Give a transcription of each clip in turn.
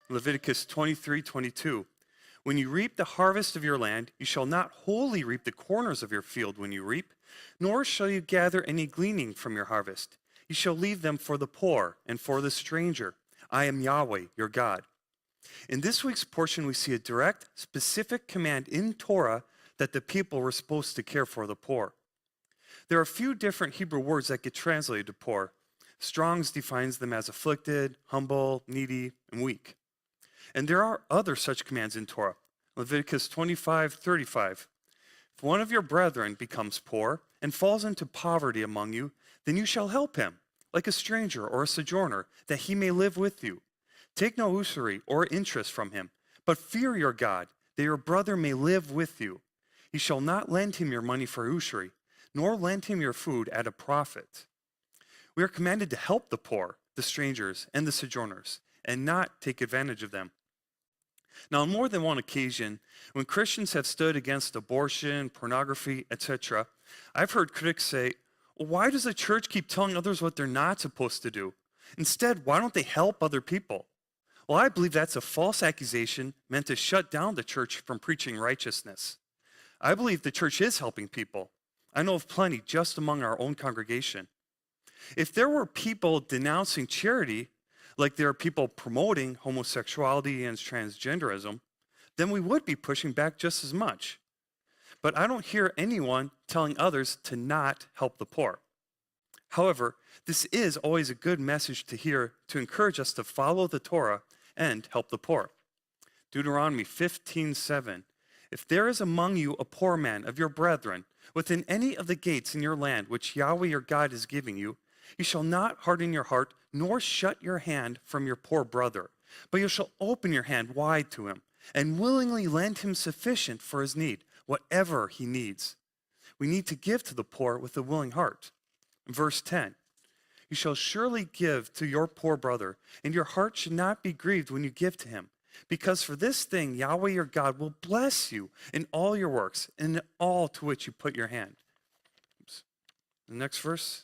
Leviticus 23:22. When you reap the harvest of your land, you shall not wholly reap the corners of your field when you reap, nor shall you gather any gleaning from your harvest. You shall leave them for the poor and for the stranger. I am Yahweh, your God. In this week's portion, we see a direct, specific command in Torah that the people were supposed to care for the poor. There are a few different Hebrew words that get translated to poor. Strong's defines them as afflicted, humble, needy, and weak. And there are other such commands in Torah. Leviticus 25:35. If one of your brethren becomes poor and falls into poverty among you, then you shall help him, like a stranger or a sojourner, that he may live with you. Take no usury or interest from him, but fear your God, that your brother may live with you. You shall not lend him your money for usury, nor lend him your food at a profit. We are commanded to help the poor, the strangers, and the sojourners, and not take advantage of them. Now, on more than one occasion, when Christians have stood against abortion, pornography, etc., I've heard critics say, well, why does the church keep telling others what they're not supposed to do? Instead, why don't they help other people? Well, I believe that's a false accusation meant to shut down the church from preaching righteousness. I believe the church is helping people. I know of plenty just among our own congregation. If there were people denouncing charity, like there are people promoting homosexuality and transgenderism, then we would be pushing back just as much. But I don't hear anyone telling others to not help the poor. However, this is always a good message to hear to encourage us to follow the Torah and help the poor. Deuteronomy 15:7. If there is among you a poor man of your brethren within any of the gates in your land which Yahweh your God is giving you, you shall not harden your heart, nor shut your hand from your poor brother, but you shall open your hand wide to him, and willingly lend him sufficient for his need, whatever he needs. We need to give to the poor with a willing heart. Verse 10, you shall surely give to your poor brother, and your heart should not be grieved when you give to him, because for this thing Yahweh your God will bless you in all your works, and in all to which you put your hand. Oops. The next verse.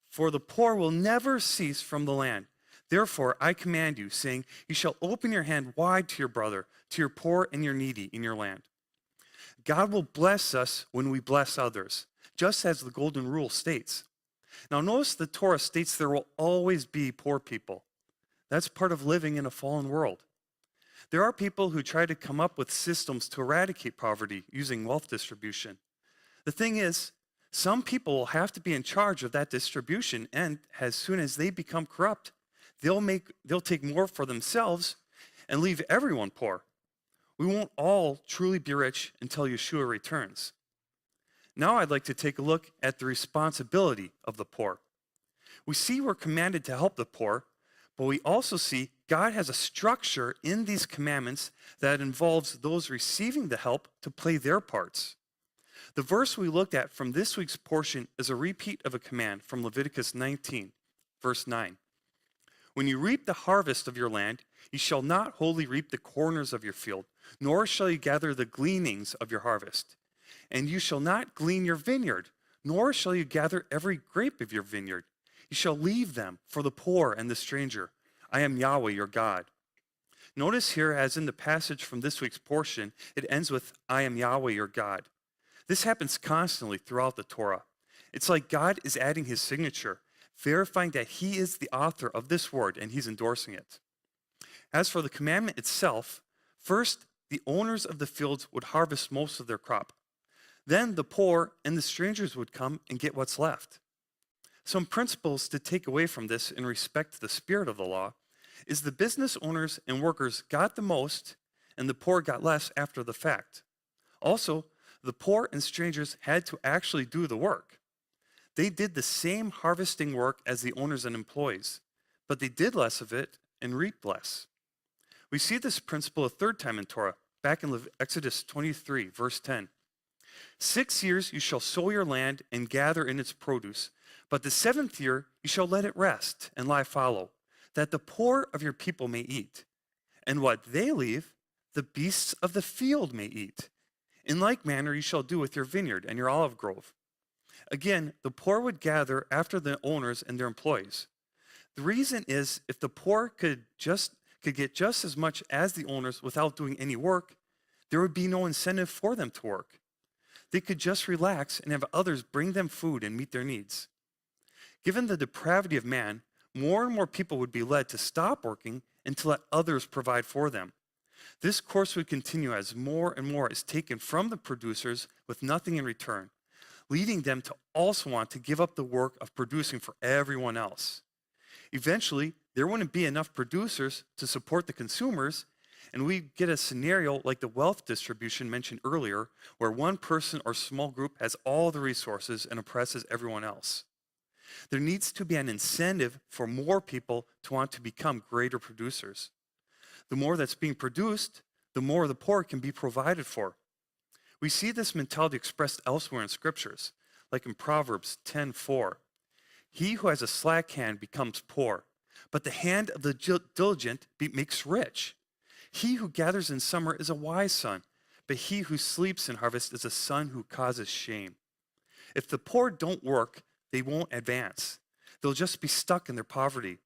For the poor will never cease from the land. Therefore, I command you, saying, you shall open your hand wide to your brother, to your poor and your needy in your land. God will bless us when we bless others, just as the golden rule states. Now, notice the Torah states there will always be poor people. That's part of living in a fallen world. There are people who try to come up with systems to eradicate poverty using wealth distribution. The thing is, some people will have to be in charge of that distribution, and as soon as they become corrupt, they'll take more for themselves and leave everyone poor. We won't all truly be rich until Yeshua returns. Now I'd like to take a look at the responsibility of the poor. We see we're commanded to help the poor, but we also see God has a structure in these commandments that involves those receiving the help to play their parts. The verse we looked at from this week's portion is a repeat of a command from Leviticus 19, verse 9. When you reap the harvest of your land, you shall not wholly reap the corners of your field, nor shall you gather the gleanings of your harvest. And you shall not glean your vineyard, nor shall you gather every grape of your vineyard. You shall leave them for the poor and the stranger. I am Yahweh your God. Notice here, as in the passage from this week's portion, it ends with, I am Yahweh your God. This happens constantly throughout the Torah. It's like God is adding his signature, verifying that he is the author of this word and he's endorsing it. As for the commandment itself, first, the owners of the fields would harvest most of their crop. Then the poor and the strangers would come and get what's left. Some principles to take away from this in respect to the spirit of the law is the business owners and workers got the most and the poor got less after the fact. Also, the poor and strangers had to actually do the work. They did the same harvesting work as the owners and employees, but they did less of it and reaped less. We see this principle a third time in Torah, back in Exodus 23, verse 10. 6 years you shall sow your land and gather in its produce, but the 7th year you shall let it rest and lie fallow, that the poor of your people may eat. And what they leave, the beasts of the field may eat. In like manner you shall do with your vineyard and your olive grove. Again, the poor would gather after the owners and their employees. The reason is if the poor could could get just as much as the owners without doing any work, there would be no incentive for them to work. They could just relax and have others bring them food and meet their needs. Given the depravity of man, more and more people would be led to stop working and to let others provide for them. This course would continue as more and more is taken from the producers with nothing in return, leading them to also want to give up the work of producing for everyone else. Eventually, there wouldn't be enough producers to support the consumers, and we get a scenario like the wealth distribution mentioned earlier, where one person or small group has all the resources and oppresses everyone else. There needs to be an incentive for more people to want to become greater producers. The more that's being produced, the more the poor can be provided for. We see this mentality expressed elsewhere in scriptures, like in Proverbs 10:4. He who has a slack hand becomes poor, but the hand of the diligent makes rich. He who gathers in summer is a wise son, but he who sleeps in harvest is a son who causes shame. If the poor don't work, they won't advance. They'll just be stuck in their poverty.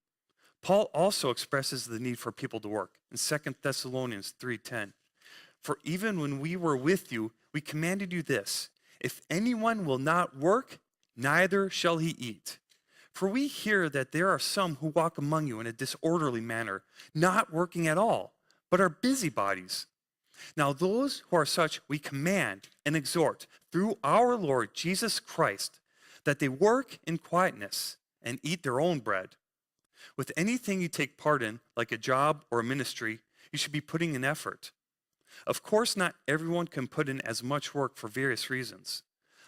Paul also expresses the need for people to work in 2 Thessalonians 3:10. For even when we were with you, we commanded you this: if anyone will not work, neither shall he eat. For we hear that there are some who walk among you in a disorderly manner, not working at all, but are busybodies. Now those who are such we command and exhort through our Lord Jesus Christ, that they work in quietness and eat their own bread. With anything you take part in, like a job or a ministry, you should be putting in effort. Of course, not everyone can put in as much work for various reasons.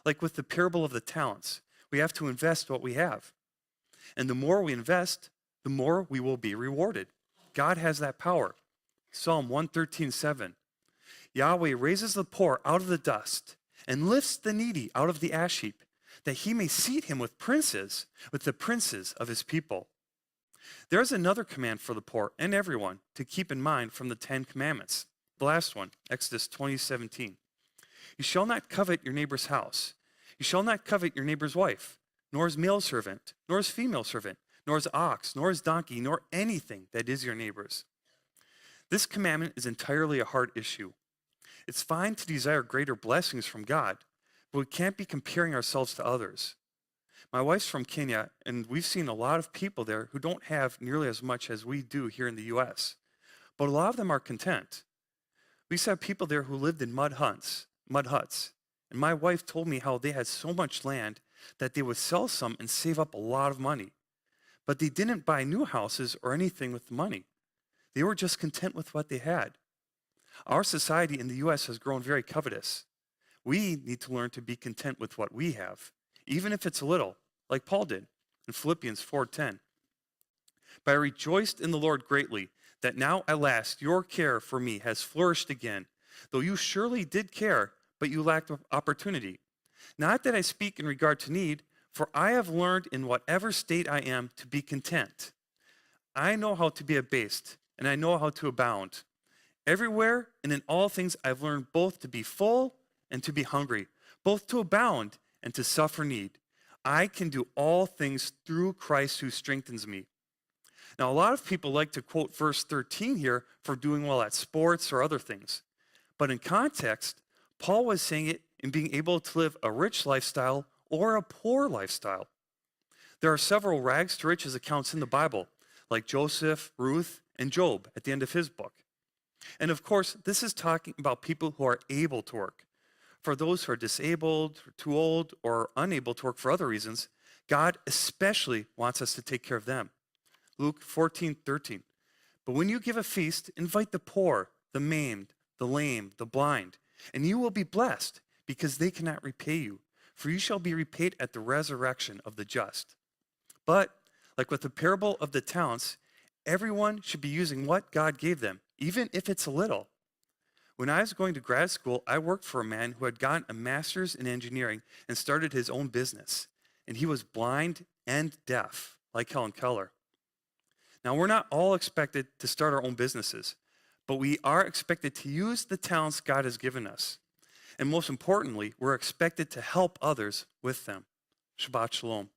Like with the parable of the talents, we have to invest what we have. And the more we invest, the more we will be rewarded. God has that power. Psalm 113:7. Yahweh raises the poor out of the dust and lifts the needy out of the ash heap, that he may seat him with the princes of his people. There is another command for the poor and everyone to keep in mind from the 10 Commandments. The last one, Exodus 20:17. You shall not covet your neighbor's house. You shall not covet your neighbor's wife, nor his male servant, nor his female servant, nor his ox, nor his donkey, nor anything that is your neighbor's. This commandment is entirely a heart issue. It's fine to desire greater blessings from God, but we can't be comparing ourselves to others. My wife's from Kenya, and we've seen a lot of people there who don't have nearly as much as we do here in the U.S., but a lot of them are content. We saw people there who lived in mud huts, and my wife told me how they had so much land that they would sell some and save up a lot of money. But they didn't buy new houses or anything with the money. They were just content with what they had. Our society in the U.S. has grown very covetous. We need to learn to be content with what we have, even if it's a little, like Paul did in Philippians 4:10. But I rejoiced in the Lord greatly that now at last your care for me has flourished again, though you surely did care, but you lacked opportunity. Not that I speak in regard to need, for I have learned in whatever state I am to be content. I know how to be abased, and I know how to abound. Everywhere and in all things I've learned both to be full and to be hungry, both to abound and to suffer need. I can do all things through Christ who strengthens me. Now, a lot of people like to quote verse 13 here for doing well at sports or other things. But in context, Paul was saying it in being able to live a rich lifestyle or a poor lifestyle. There are several rags to riches accounts in the Bible, like Joseph, Ruth, and Job at the end of his book. And of course, this is talking about people who are able to work. For those who are disabled, or too old, or unable to work for other reasons, God especially wants us to take care of them. Luke 14:13. But when you give a feast, invite the poor, the maimed, the lame, the blind, and you will be blessed, because they cannot repay you, for you shall be repaid at the resurrection of the just. But, like with the parable of the talents, everyone should be using what God gave them, even if it's a little. When I was going to grad school, I worked for a man who had gotten a master's in engineering and started his own business, and he was blind and deaf, like Helen Keller. Now, we're not all expected to start our own businesses, but we are expected to use the talents God has given us. And most importantly, we're expected to help others with them. Shabbat Shalom.